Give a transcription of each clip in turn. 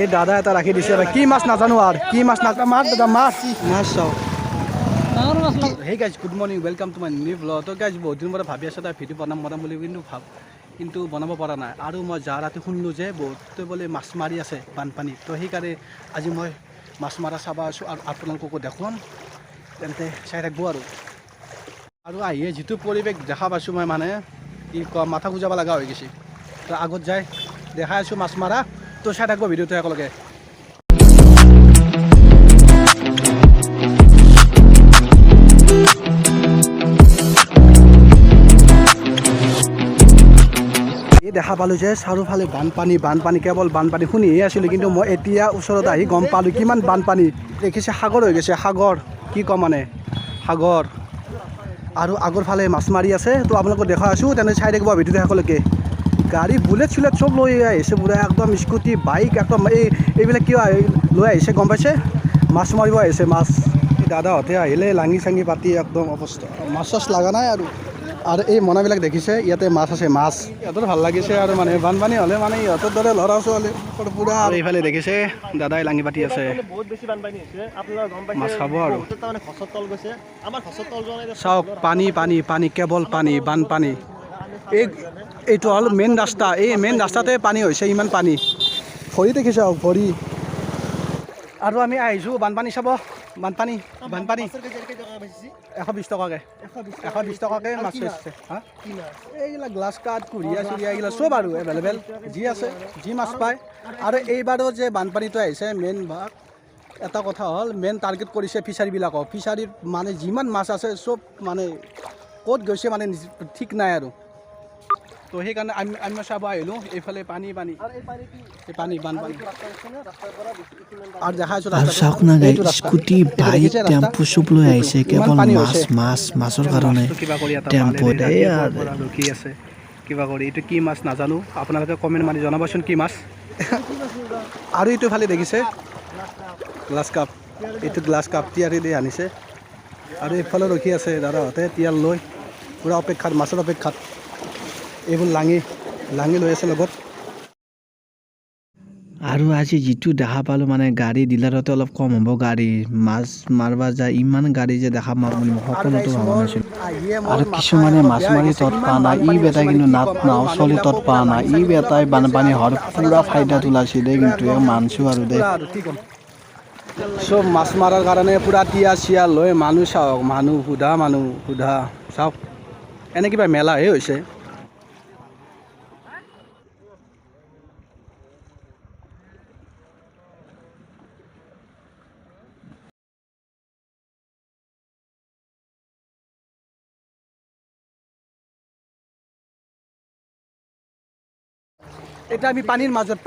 এই দাদা এটা ৰাখি দিছে কি মাছ নাজানো আৰু কি মাছ নাজানো মাছ দাদা মাছ মাছ চাওক hey guys good morning welcome to my new blog তো গাইজ বহুত দিনৰ পৰা ভাবি আছোঁ এটা ভিডিঅ' বনাম বুলি কিন্তু বনাব পৰা নাই আৰু মই যা ৰাতি শুনিলোঁ যে বহুতে বোলে মাছ মাৰি আছে বানপানীত তো সেইকাৰণে আজি মই মাছ মাৰা চাব আছোঁ আৰু আপোনালোককো দেখুৱাম তেন্তে চাই থাকিব আৰু আহিয়ে যিটো পৰিৱেশ দেখা পাইছোঁ মই মানে কি কোৱা মাথা গুজাব লগা হৈ গৈছে তো আগত যাই দেখাই আছোঁ মাছ মাৰা তো চাই থাকিব ভিডিঅ'টো একেলগে দেখা পালোঁ যে চাৰিওফালে বানপানী কেৱল বানপানী শুনিহে আছিলোঁ কিন্তু মই এতিয়া ওচৰত আহি গম পালোঁ কিমান বানপানী দেখিছে সাগৰ হৈ গৈছে সাগৰ কি ক'ম মানে সাগৰ আৰু আগৰ ফালে মাছ মাৰি আছে তো আপোনালোকক দেখাই আছোঁ তেনে চাই থাকিব ভিডিঅ'টো সকলোকে গাড়ী বুলেট চুলেট চব লৈ আহিছে পুৰা একদম স্কুটি বাইক একদম এইবিলাক কিয় লৈ আহিছে গম পাইছে মাছ মাৰিব আহিছে মাছ দাদাহঁতে আহিলে লাঙি চাঙি পাতি একদম অৱস্থা মাছ চাছ লগা নাই আৰু এই মনাবিলাক দেখিছে ইয়াতে মাছ আছে মাছ ইহঁতৰ ভাল লাগিছে আৰু মানে বানপানী হ'লে মানে ইহঁতৰ দৰে ল'ৰা ছোৱালী পুৰা আৰু এইফালে দেখিছে দাদাই লাঙি পাতি আছে মাছ খাব আৰু চাওক পানী কেৱল বানপানী এইটো হ'ল মেইন ৰাস্তা এই মেইন ৰাস্তাতে পানী হৈছে ইমান পানী ভৰি দেখিছে ভৰি আৰু আমি আহিছোঁ বানপানী চাব বানপানী 120 টকাকৈ 120 টকাকৈ মাছ হৈছে হা এইবিলাক গ্লাছ কাঠ কুৰিয়া চুৰিয়া এইবিলাক চব আৰু এভেইলেবল যি আছে যি মাছ পায় আৰু এইবাৰো যে বানপানীটো আহিছে মেইন ভাগ এটা কথা হ'ল মেইন টাৰ্গেট কৰিছে ফিচাৰীবিলাকক ফিচাৰীত মানে যিমান মাছ আছে চব মানে ক'ত গৈছে মানে ঠিক নাই আৰু তো সেইকাৰণে আমি চাব আহিলোঁ এইফালে পানী বানপানী আৰু দেখাইছোঁ চাওক না গাই স্কুটি বাইক টেম্পু চব লৈ আহিছে কেৱল মাছৰ কাৰণে টেম্পু ৰখি আছে কিবা কৰি এইটো কি মাছ নাজানো আপোনালোকে কমেণ্ট মাৰি জনাবচোন কি মাছ আৰু এইটো ফালে দেখিছে গ্লাছ কাপ তিয়াৰি দি আনিছে আৰু এইফালে ৰখি আছে দাদাহঁতে তিয়াৰ লৈ পূৰা অপেক্ষাত মাছৰ অপেক্ষাত এইবোৰ লাঙি লৈ আছে লগত আৰু আজি যিটো দেখা পালোঁ মানে গাড়ী ডিলাৰতে অলপ কম হ'ব গাড়ী মাছ মাৰিব যায় ইমান গাড়ী যে দেখা পাম বুলি সকলোতো ভবা নাছিলোঁ আৰু কিছুমানে মাছ মাৰি তত পোৱা নাই ই বেটাই কিন্তু নাও চলি তত পোৱা নাই ই বেটাই বানপানী হোৱাৰ পূৰা ফাইদা তোলাইছে দেই কিন্তু মানছোঁ আৰু দেই চব মাছ মাৰাৰ কাৰণে পূৰা তিয়া চিয়া লৈ মানুহ চাওক সোধা চাওক এনে কিবা মেলাহে হৈছে এতিয়া আমি পানীৰ মাজত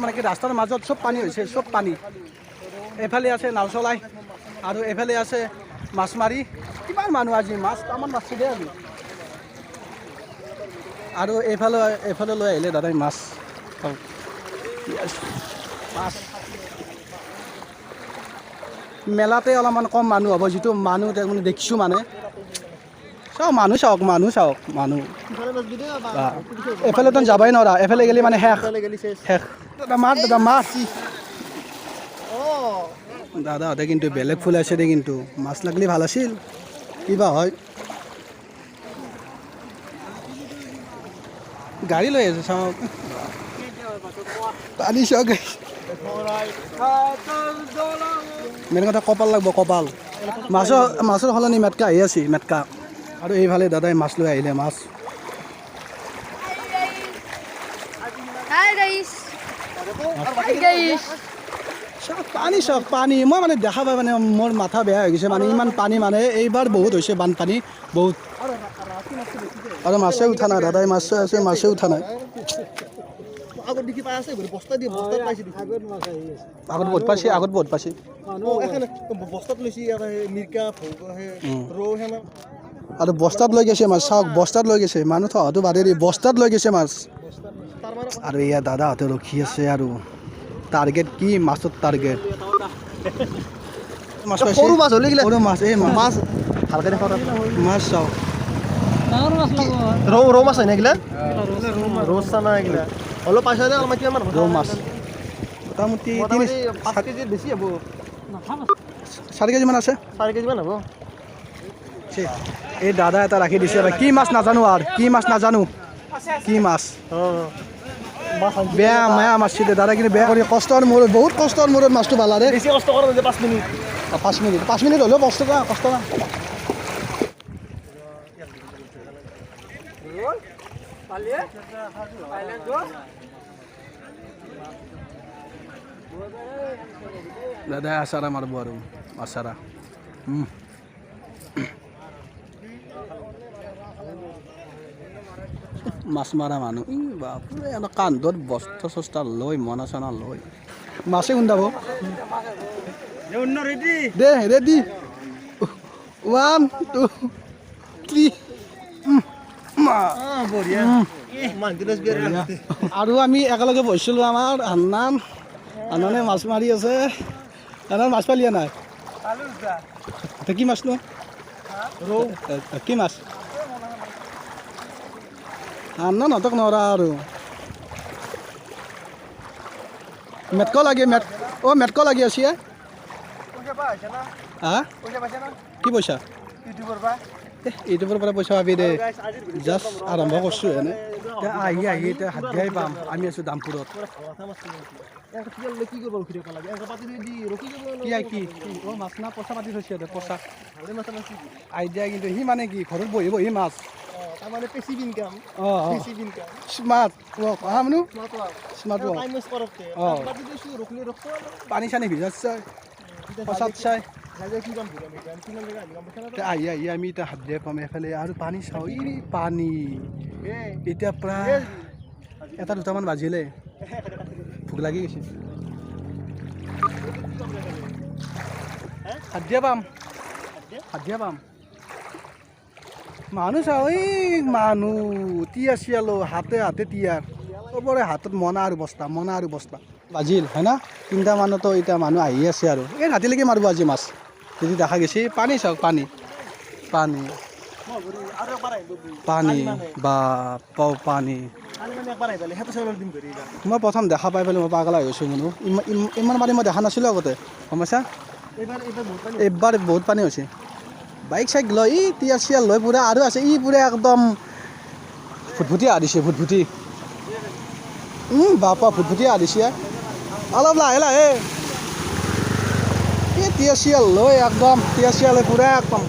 মানে কি ৰাস্তাৰ মাজত চব পানী হৈছে চব পানী এফালে আছে নাও চলাই আৰু এফালে আছে মাছ মাৰি কিমান মানুহ আজি মাছ আমাৰ মাছ দেই আজি আৰু এইফালে লৈ আহিলে দাদাই মাছ মেলাতে অলপমান কম মানুহ হ'ব যিটো মানুহ মানে দেখিছোঁ মানে মানুহ চাওক এফালেতো যাবই নোৱাৰা এফালে গ'লে মানে শেষ দাদা মাছ দাদাহঁতে কিন্তু বেলেগ ফুল আছে দেই কিন্তু মাছ লাগিলে ভাল আছিল কিবা হয় গাড়ী লৈ আছে চাওক পানী চাওক মেইন কথা কপাল লাগিব কপাল মাছৰ সলনি মেটকা আহি আছে মেটকা আৰু এইফালে দাদাই মাছ লৈ আহিলে মাছ পানী মই মানে দেখা পাই মানে মোৰ মাথা বেয়া হৈ গৈছে মানে ইমান পানী মানে এইবাৰ বহুত হৈছে বানপানী বহুত আৰু মাছে উঠা নাই দাদাই মাছে উঠা নাই আগত বহুত পাইছে আৰু বস্তাত লৈ গৈছে মাছ চাওক বস্তাত লৈ গৈছে মানুহ থকাটো বাদে দি বস্তাত লৈ গৈছে মাছ আৰু ইয়াত দাদাহঁতে ৰখি আছে আৰু টাৰ্গেট কি মাছৰ টাৰ্গেট মাছ পাইছে সৰু মাছ এই মাছ ভালকৈ দেখা মাছ চাওক rau rau mas ini gila rau sana gila অলপ পাইছা যে অলপ কিমান ৰৌ মাছ মোটামুটি তিনি 5 কেজি বেছি হ'ব 4 কেজিমান আছে 4 কেজিমান হ'ব এই দাদা এটা ৰাখি দিছে কি মাছ নাজানো আৰু কি মাছ নাজানো কি মাছ বেয়া মায়া মাছ দে দাদা কিন্তু বেয়া কৰি কষ্টৰ মূৰত বহুত কষ্টৰ মূৰত মাছটো ভাল দে বেছি কষ্ট কৰা যে 5 মিনিট 5 মিনিট হ'লেও কষ্ট কৰা দাদা আচাৰা মাৰিব আৰু আচাৰা মাছ মাৰা মানুহ বাপৰে অলপ কান্ধত বস্তা চস্তা লৈ মনা চনা লৈ মাছে খুন্দাব দে ৰেডি 1 2 3 আৰু আমি একেলগে বহিছিলোঁ আমাৰ আন্নানে মাছ মাৰি আছে মাছ পালিয়া নাই কি মাছ নো কি মাছ আন্না নতক নৰা আৰু মেটক লাগে মেটক লাগি আছে হা কি পইচা ইউটিউবৰ পৰা পইচা পাবি দে জাষ্ট আৰম্ভ কৰিছোঁ এনে আহি এতিয়া হাত দিয়াই পাম আমি আছোঁ দামপুৰত কি মাছ না পইচা পাতি থৈছে পইচা আইডিয়া কিন্তু সি মানে কি ঘৰত বহি বহি মাছ স্মাৰ্ট পানী চানী ভিজাইছে পইচাত চাই আহি আমি এতিয়া হাত দিয়াই পাম এফালে আৰু পানী চাওঁ পানী এতিয়া প্ৰায় 1-2টামান বাজিলে ভোক লাগি গৈছে হাত দিয়া পাম মানুহ চাওঁ মানুহ তিয়াৰ চিয়ালো হাতে তিয়াৰ চবৰে হাতত মনা আৰু বস্তা বাজিল হয় না 3টা মানতো এতিয়া মানুহ আহি আছে আৰু এই ৰাতিলৈকে মাৰিব আজি মাছ যদি দেখা গৈছে পানী চাওক পানী বা পানী মই প্ৰথম দেখা পাই পেলাই মই পাগলা হৈ গৈছোঁ মানুহ ইমান পানী মই দেখা নাছিলোঁ আগতে গম পাইছা এইবাৰ বহুত পানী হৈছে বাইক চাইক লৈ তিয়াৰ চিয়াৰ লৈ পুৰা আৰু আছে পুৰা একদম ফুটফুটি আদিছে বাপা ফুটফুটি আদিছে অলপ লাহে তিয়াৰ চিয়াৰ লৈ একদম তিয়াৰ চিয়াৰ লৈ পুৰা একদম